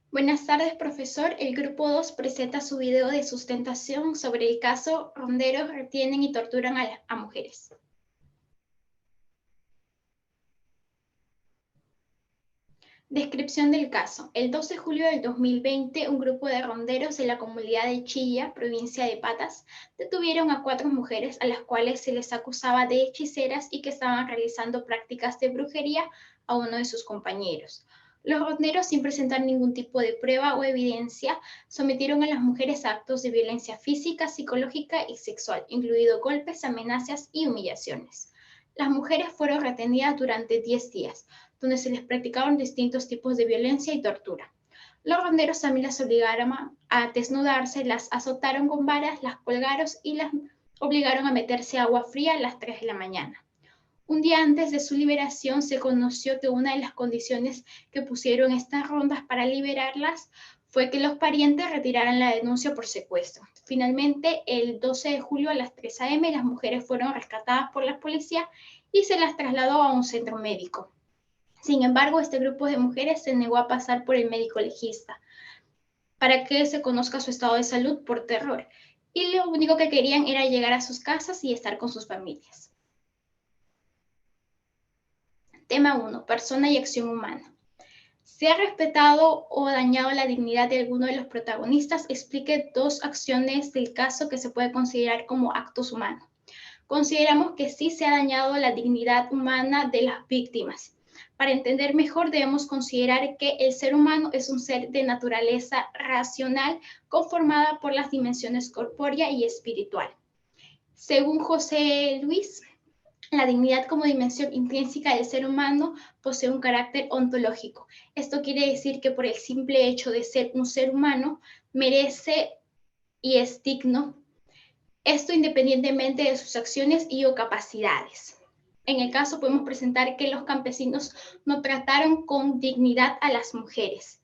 Buenas tardes, profesor. El grupo 2 presenta su video de sustentación sobre el caso Ronderos retienen y torturan a mujeres. Descripción del caso. El 2 de julio del 2020, un grupo de ronderos de la comunidad de Chilla, provincia de Patas, detuvieron a 4 mujeres a las cuales se les acusaba de hechiceras y que estaban realizando prácticas de brujería a uno de sus compañeros. Los ronderos, sin presentar ningún tipo de prueba o evidencia, sometieron a las mujeres a actos de violencia física, psicológica y sexual, incluidos golpes, amenazas y humillaciones. Las mujeres fueron retenidas durante 10 días, donde se les practicaron distintos tipos de violencia y tortura. Los ronderos también las obligaron a desnudarse, las azotaron con varas, las colgaron y las obligaron a meterse agua fría a las 3 de la mañana. Un día antes de su liberación se conoció que una de las condiciones que pusieron estas rondas para liberarlas fue que los parientes retiraran la denuncia por secuestro. Finalmente, el 12 de julio a las 3 a.m., las mujeres fueron rescatadas por la policía y se las trasladó a un centro médico. Sin embargo, este grupo de mujeres se negó a pasar por el médico legista para que se conozca su estado de salud por terror, y lo único que querían era llegar a sus casas y estar con sus familias. Tema 1. Persona y acción humana. ¿Se ha respetado o dañado la dignidad de alguno de los protagonistas? Explique 2 acciones del caso que se puede considerar como actos humanos. Consideramos que sí se ha dañado la dignidad humana de las víctimas. Para entender mejor, debemos considerar que el ser humano es un ser de naturaleza racional conformada por las dimensiones corpórea y espiritual. Según José Luis, la dignidad como dimensión intrínseca del ser humano posee un carácter ontológico. Esto quiere decir que por el simple hecho de ser un ser humano, merece y es digno. Esto independientemente de sus acciones y o capacidades. En el caso podemos presentar que los campesinos no trataron con dignidad a las mujeres.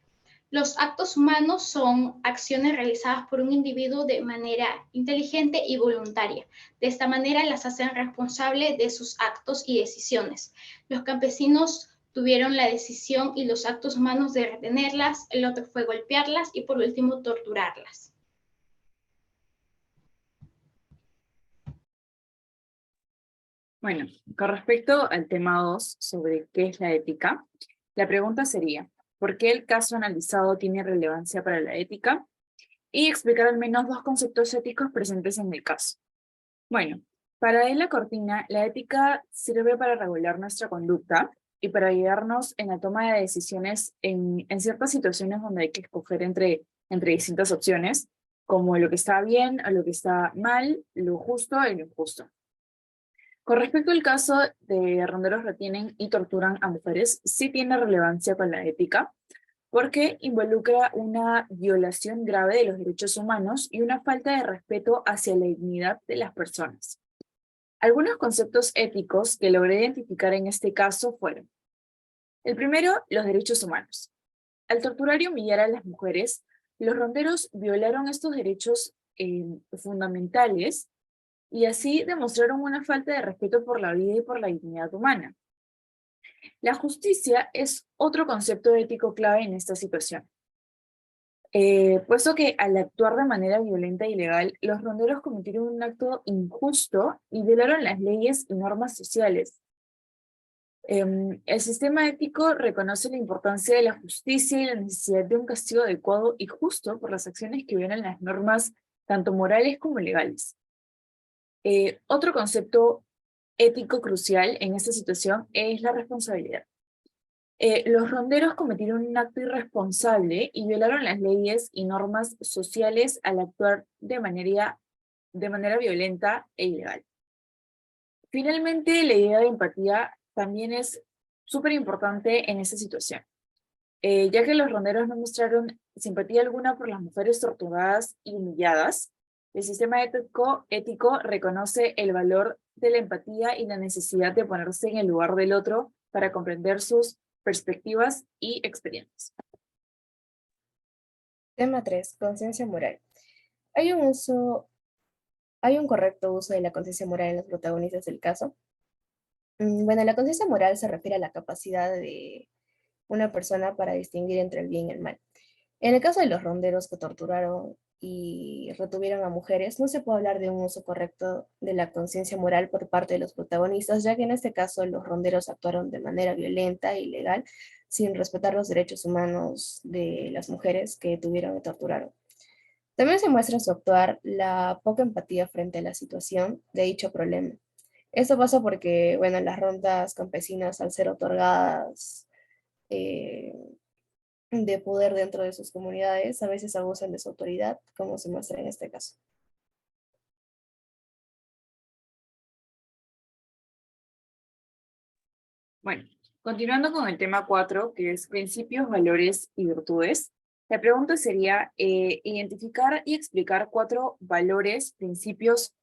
Los actos humanos son acciones realizadas por un individuo de manera inteligente y voluntaria. De esta manera las hacen responsables de sus actos y decisiones. Los campesinos tuvieron la decisión y los actos humanos de retenerlas, el otro fue golpearlas y por último torturarlas. Bueno, con respecto al tema 2 sobre qué es la ética, la pregunta sería, ¿por qué el caso analizado tiene relevancia para la ética? Y explicar al menos 2 conceptos éticos presentes en el caso. Bueno, para la Cortina, la ética sirve para regular nuestra conducta y para ayudarnos en la toma de decisiones en ciertas situaciones donde hay que escoger entre distintas opciones, como lo que está bien o lo que está mal, lo justo y lo injusto. Con respecto al caso de ronderos retienen y torturan a mujeres, sí tiene relevancia con la ética, porque involucra una violación grave de los derechos humanos y una falta de respeto hacia la dignidad de las personas. Algunos conceptos éticos que logré identificar en este caso fueron: el primero, los derechos humanos. Al torturar y humillar a las mujeres, los ronderos violaron estos derechos fundamentales y así demostraron una falta de respeto por la vida y por la dignidad humana. La justicia es otro concepto ético clave en esta situación, puesto que al actuar de manera violenta e ilegal, los ronderos cometieron un acto injusto y violaron las leyes y normas sociales. El sistema ético reconoce la importancia de la justicia y la necesidad de un castigo adecuado y justo por las acciones que violan las normas tanto morales como legales. Otro concepto ético crucial en esta situación es la responsabilidad. Los ronderos cometieron un acto irresponsable y violaron las leyes y normas sociales al actuar de manera violenta e ilegal. Finalmente, la idea de empatía también es súper importante en esta situación, ya que los ronderos no mostraron simpatía alguna por las mujeres torturadas y humilladas. El sistema ético reconoce el valor de la empatía y la necesidad de ponerse en el lugar del otro para comprender sus perspectivas y experiencias. Tema 3. Conciencia moral. ¿Hay un correcto uso de la conciencia moral en los protagonistas del caso? Bueno, la conciencia moral se refiere a la capacidad de una persona para distinguir entre el bien y el mal. En el caso de los ronderos que torturaron y retuvieron a mujeres, no se puede hablar de un uso correcto de la conciencia moral por parte de los protagonistas, ya que en este caso los ronderos actuaron de manera violenta e ilegal, sin respetar los derechos humanos de las mujeres que tuvieron y torturaron. También se muestra en su actuar la poca empatía frente a la situación de dicho problema. Esto pasa porque, bueno, las rondas campesinas, al ser otorgadas eh, de poder dentro de sus comunidades, a veces abusan de su autoridad, como se muestra en este caso. Bueno, continuando con el tema 4, que es principios, valores y virtudes, la pregunta sería identificar y explicar 4 valores, principios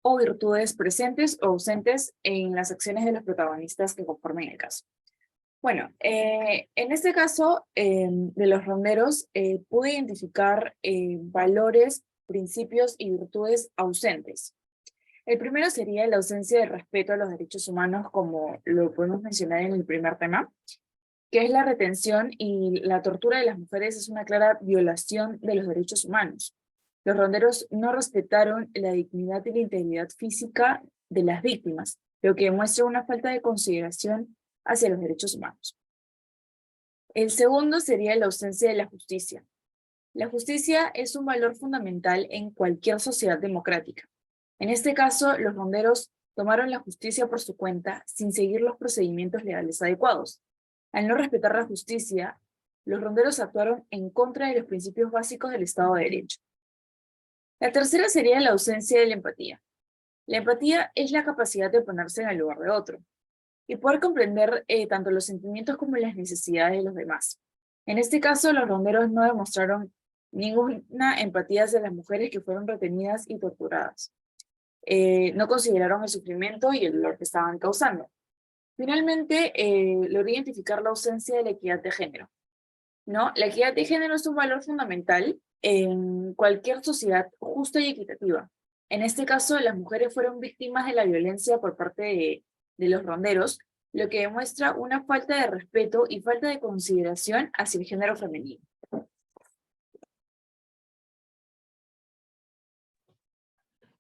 o virtudes presentes o ausentes en las acciones de los protagonistas que conformen el caso. Bueno, en este caso de los ronderos, pude identificar valores, principios y virtudes ausentes. El primero sería la ausencia de respeto a los derechos humanos, como lo podemos mencionar en el primer tema, que es la retención y la tortura de las mujeres es una clara violación de los derechos humanos. Los ronderos no respetaron la dignidad y la integridad física de las víctimas, lo que demuestra una falta de consideración hacia los derechos humanos. El segundo sería la ausencia de la justicia. La justicia es un valor fundamental en cualquier sociedad democrática. En este caso, los ronderos tomaron la justicia por su cuenta sin seguir los procedimientos legales adecuados. Al no respetar la justicia, los ronderos actuaron en contra de los principios básicos del Estado de Derecho. La tercera sería la ausencia de la empatía. La empatía es la capacidad de ponerse en el lugar de otro y poder comprender tanto los sentimientos como las necesidades de los demás. En este caso, los ronderos no demostraron ninguna empatía hacia las mujeres que fueron retenidas y torturadas. No consideraron el sufrimiento y el dolor que estaban causando. Finalmente, logré identificar la ausencia de la equidad de género, ¿no? La equidad de género es un valor fundamental en cualquier sociedad justa y equitativa. En este caso, las mujeres fueron víctimas de la violencia por parte de los ronderos, lo que demuestra una falta de respeto y falta de consideración hacia el género femenino.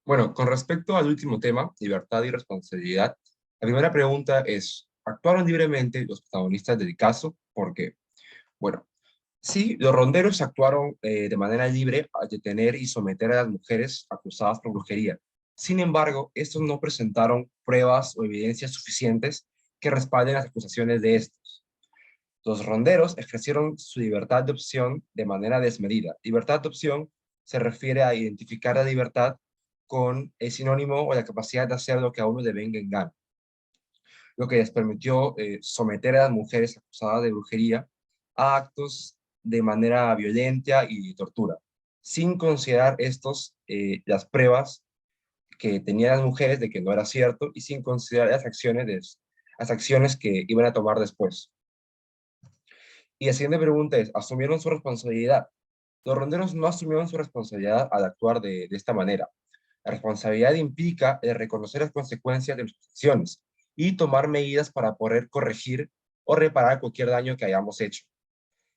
Bueno, con respecto al último tema, libertad y responsabilidad, la primera pregunta es, ¿actuaron libremente los protagonistas del caso? ¿Por qué? Bueno, sí, los ronderos actuaron de manera libre al detener y someter a las mujeres acusadas por brujería. Sin embargo, estos no presentaron pruebas o evidencias suficientes que respalden las acusaciones de estos. Los ronderos ejercieron su libertad de opción de manera desmedida. Libertad de opción se refiere a identificar la libertad con el sinónimo o la capacidad de hacer lo que a uno le venga en gana, lo que les permitió someter a las mujeres acusadas de brujería a actos de manera violenta y tortura, sin considerar estos las pruebas que tenían las mujeres de que no era cierto y sin considerar las acciones que iban a tomar después. Y la siguiente pregunta es, ¿asumieron su responsabilidad? Los ronderos no asumieron su responsabilidad al actuar de esta manera. La responsabilidad implica el reconocer las consecuencias de nuestras acciones y tomar medidas para poder corregir o reparar cualquier daño que hayamos hecho.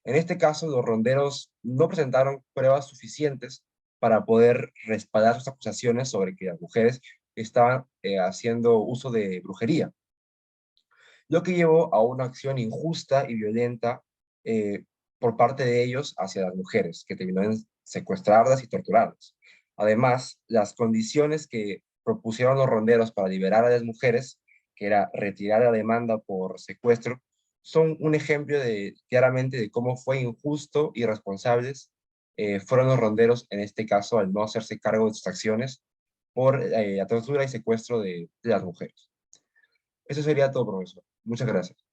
En este caso, los ronderos no presentaron pruebas suficientes para poder respaldar sus acusaciones sobre que las mujeres estaban haciendo uso de brujería, lo que llevó a una acción injusta y violenta por parte de ellos hacia las mujeres, que terminaron en secuestrarlas y torturarlas. Además, las condiciones que propusieron los ronderos para liberar a las mujeres, que era retirar la demanda por secuestro, son un ejemplo claramente de cómo fue injusto y irresponsables fueron los ronderos en este caso al no hacerse cargo de sus acciones por la tortura y secuestro de las mujeres. Eso sería todo, profesor. Muchas gracias.